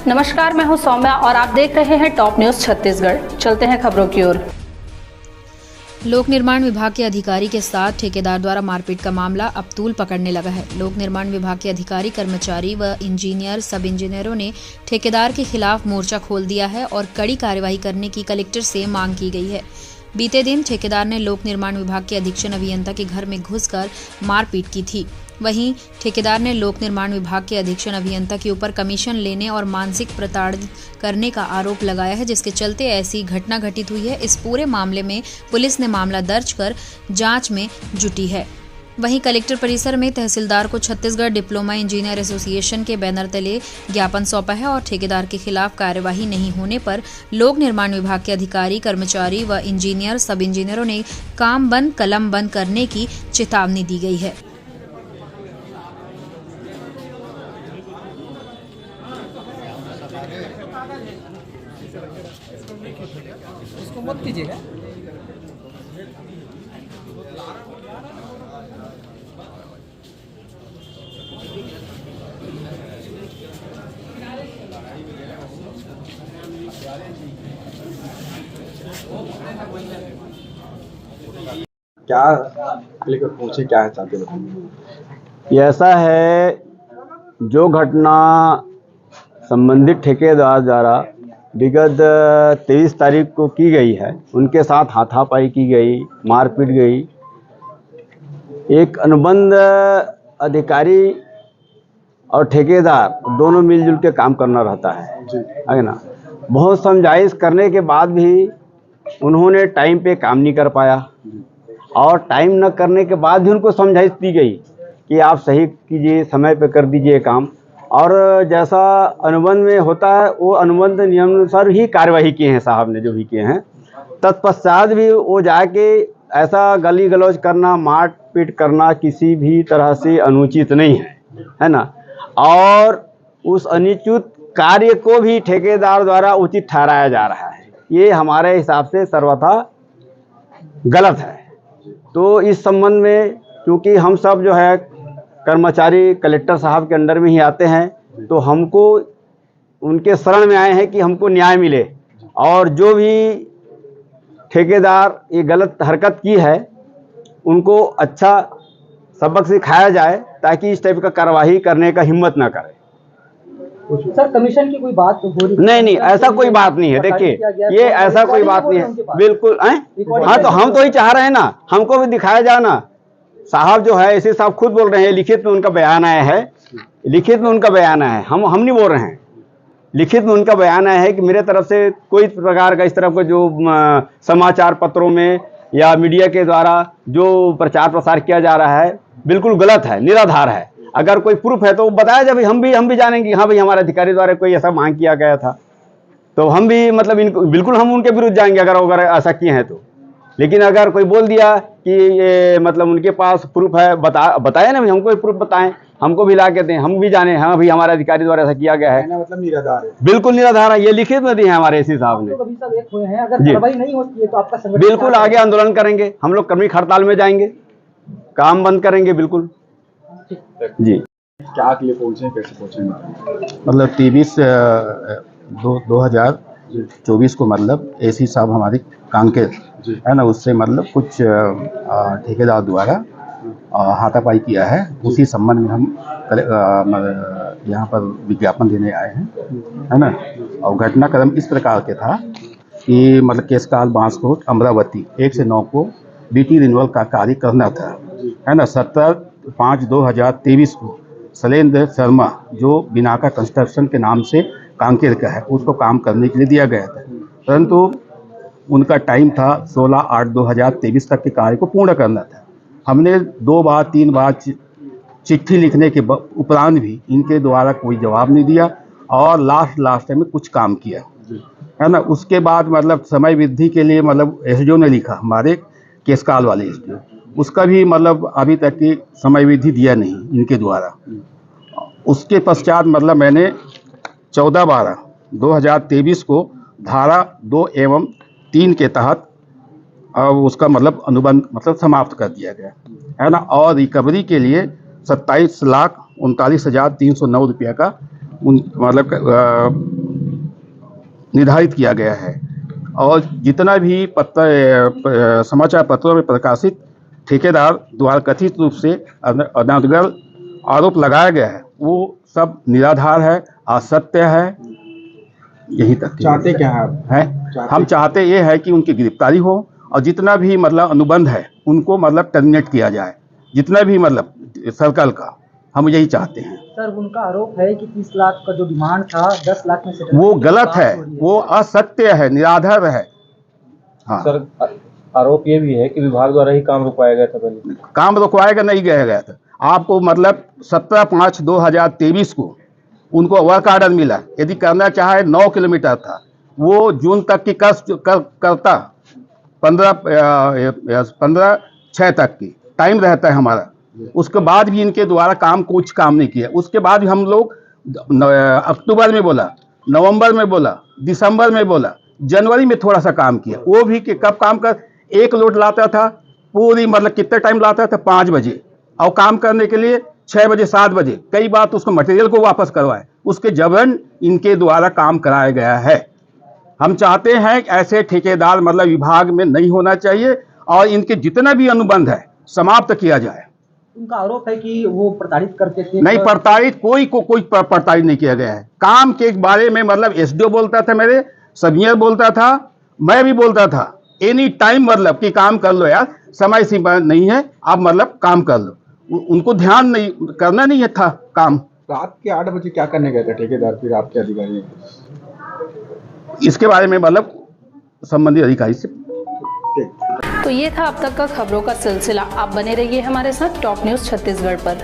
नमस्कार, मैं हूं सौम्या और आप देख रहे हैं टॉप न्यूज छत्तीसगढ़। चलते हैं खबरों की ओर। लोक निर्माण विभाग के अधिकारी के साथ ठेकेदार द्वारा मारपीट का मामला अब तूल पकड़ने लगा है। लोक निर्माण विभाग के अधिकारी, कर्मचारी व इंजीनियर, सब इंजीनियरों ने ठेकेदार के खिलाफ मोर्चा खोल दिया है और कड़ी कार्रवाई करने की कलेक्टर से मांग की गई है। बीते दिन ठेकेदार ने लोक निर्माण विभाग के अधीक्षण अभियंता के घर में घुसकर मारपीट की थी। वहीं ठेकेदार ने लोक निर्माण विभाग के अधीक्षण अभियंता के ऊपर कमीशन लेने और मानसिक प्रताड़ित करने का आरोप लगाया है, जिसके चलते ऐसी घटना घटित हुई है। इस पूरे मामले में पुलिस ने मामला दर्ज कर जांच में जुटी है। वहीं कलेक्टर परिसर में तहसीलदार को छत्तीसगढ़ डिप्लोमा इंजीनियर एसोसिएशन के बैनर तले ज्ञापन सौंपा है और ठेकेदार के खिलाफ कार्यवाही नहीं होने पर लोक निर्माण विभाग के अधिकारी, कर्मचारी व इंजीनियर, सब इंजीनियरों ने काम बंद कलम बंद करने की चेतावनी दी गई है। उसको मत कीजिएगा। क्या लेकर पहुंचे, क्या है चाहते बताइए। ऐसा है, जो घटना संबंधित ठेकेदार द्वारा विगत 23 तारीख को की गई है, उनके साथ हाथापाई की गई, मारपीट गई। एक अनुबंध अधिकारी और ठेकेदार दोनों मिलजुल के काम करना रहता है ना। बहुत समझाइश करने के बाद भी उन्होंने टाइम पे काम नहीं कर पाया और टाइम न करने के बाद भी उनको समझाइश दी गई कि आप सही कीजिए, समय पे कर दीजिए काम। और जैसा अनुबंध में होता है, वो अनुबंध नियमानुसार ही कार्यवाही किए हैं साहब ने, जो भी किए हैं। तत्पश्चात भी वो जाके ऐसा गाली गलौज करना, मारपीट करना किसी भी तरह से अनुचित नहीं है ना। और उस अनुचित कार्य को भी ठेकेदार द्वारा उचित ठहराया जा रहा है। ये हमारे हिसाब से सर्वथा गलत है। तो इस संबंध में, क्योंकि हम सब जो है कर्मचारी कलेक्टर साहब के अंडर में ही आते हैं, तो हमको उनके शरण में आए हैं कि हमको न्याय मिले और जो भी ठेकेदार ये गलत हरकत की है उनको अच्छा सबक सिखाया जाए, ताकि इस टाइप का कार्रवाई करने का हिम्मत ना करे। सर, कमीशन की कोई बात हो रही? नहीं, ऐसा कोई बात नहीं है। देखिए, ये ऐसा कोई बात नहीं है, बिल्कुल। हाँ, तो हम तो ही चाह रहे हैं ना, हमको भी दिखाया जाए ना। साहब जो है, ऐसे साहब खुद बोल रहे हैं, लिखित में उनका बयान आया है, लिखित में उनका बयान आया है। हम नहीं बोल रहे हैं, लिखित में उनका बयान आया है कि मेरे तरफ से कोई प्रकार का इस तरह का जो समाचार पत्रों में या मीडिया के द्वारा जो प्रचार प्रसार किया जा रहा है, बिल्कुल गलत है, निराधार है। अगर कोई प्रूफ है तो बताया जाए, हम भी जानेंगे। हाँ भाई, हमारे अधिकारी द्वारा कोई ऐसा मांग किया गया था, तो हम भी मतलब इनको बिल्कुल हम उनके विरुद्ध जाएंगे अगर ऐसा किए हैं तो। लेकिन अगर कोई बोल दिया कि ये मतलब उनके पास प्रूफ है, बताए ना, हमको भी प्रूफ बताएं, हमको भी ला के दें, हम भी जाने हाँ भाई हमारे अधिकारी द्वारा ऐसा किया गया है। मतलब निराधार है, बिल्कुल निराधार है। ये लिखित में दिए हैं हमारे एसी साहब ने। अगर कार्रवाई नहीं होती है तो आपका संगठन बिल्कुल आगे आंदोलन करेंगे, हम लोग कर्मी हड़ताल में जाएंगे, काम बंद करेंगे। बिल्कुल जी। क्या के लिए पहुंचे, कैसे पहुंचे? मतलब 23/2/2024 को मतलब एसी साहब हमारे कांकेर है ना, उससे मतलब कुछ ठेकेदार द्वारा हाथापाई किया है। उसी संबंध में हम यहाँ पर विज्ञापन देने आए हैं, है ना। और घटनाक्रम इस प्रकार के था कि मतलब केसकाल बांसकोट अमरावती 1 से 9 को बीटी रिन्यूअल का कार्य करना था, है ना। 17/5/2023 को शैलेंद्र शर्मा, जो बिनाका कंस्ट्रक्शन के नाम से कांकेर का है, उसको काम करने के लिए दिया गया था। परंतु उनका टाइम था 16/8/2023 तक के कार्य को पूर्ण करना था। हमने 2 बार 3 बार चिट्ठी लिखने के उपरांत भी इनके द्वारा कोई जवाब नहीं दिया और लास्ट में कुछ काम किया, है ना। उसके बाद मतलब समय वृद्धि के लिए मतलब एसडीओ ने लिखा, हमारे केसकाल वाले एसडीओ, उसका भी मतलब अभी तक की समय वृद्धि दिया नहीं इनके द्वारा। उसके पश्चात मतलब मैंने 14/12/2023 को धारा 2 एवं 3 के तहत उसका मतलब अनुबंध मतलब समाप्त कर दिया गया, है ना। और रिकवरी के लिए 27,39,309 रुपये का मतलब निर्धारित किया गया है। और जितना भी समाचार पत्रों में प्रकाशित ठेकेदार द्वारा कथित रूप से अनर्गल आरोप लगाया गया है, वो सब निराधार है, असत्य है। यही तक चाहते क्या है आप? हैं हम चाहते ये है कि उनकी गिरफ्तारी हो और जितना भी मतलब अनुबंध है उनको मतलब टर्मिनेट किया जाए, जितना भी मतलब सर्कल का, हम यही चाहते हैं। सर उनका आरोप है कि 30 लाख का जो डिमांड था 10 लाख में से वो गलत है, वो असत्य है, निराधार है। हाँ सर, आरोप ये भी है कि विभाग द्वारा ही काम रुकवाया गया था। पहले काम रुकवाएगा नहीं गया था। आपको मतलब 17/5/2023 को उनको वर्क आर्डर मिला। यदि करना चाहे 9 किलोमीटर था, वो जून तक की करता 15/6 तक की टाइम रहता है हमारा। उसके बाद भी इनके द्वारा कुछ काम नहीं किया। उसके बाद भी हम लोग अक्टूबर में बोला, नवंबर में बोला, दिसंबर में बोला, जनवरी में थोड़ा सा काम किया। वो भी कि कब काम कर, एक लोड लाता था पूरी मतलब कितने टाइम लाता था 5 बजे, और काम करने के लिए 6 बजे 7 बजे। कई बार तो उसको मटेरियल को वापस करवाए, उसके जबरन इनके द्वारा काम कराया गया है। हम चाहते हैं कि ऐसे ठेकेदार मतलब विभाग में नहीं होना चाहिए और इनके जितना भी अनुबंध है समाप्त किया जाए। उनका आरोप है कि वो प्रताड़ित करते थे। नहीं, प्रताड़ित कोई प्रताड़ित नहीं किया गया है। काम के बारे में मतलब एसडीओ बोलता था, मेरे सब इंजीनियर बोलता था, मैं भी बोलता था एनी टाइम मतलब कि काम कर लो यार, समय सीमा नहीं है, आप मतलब काम कर लो। उनको ध्यान नहीं करना नहीं है था काम। रात के 8 बजे क्या करने गए थे ठेकेदार फिर आपके अधिकारी? इसके बारे में मतलब संबंधित अधिकारी से। तो ये था अब तक का खबरों का सिलसिला। आप बने रहिए हमारे साथ टॉप न्यूज़ छत्तीसगढ़ पर।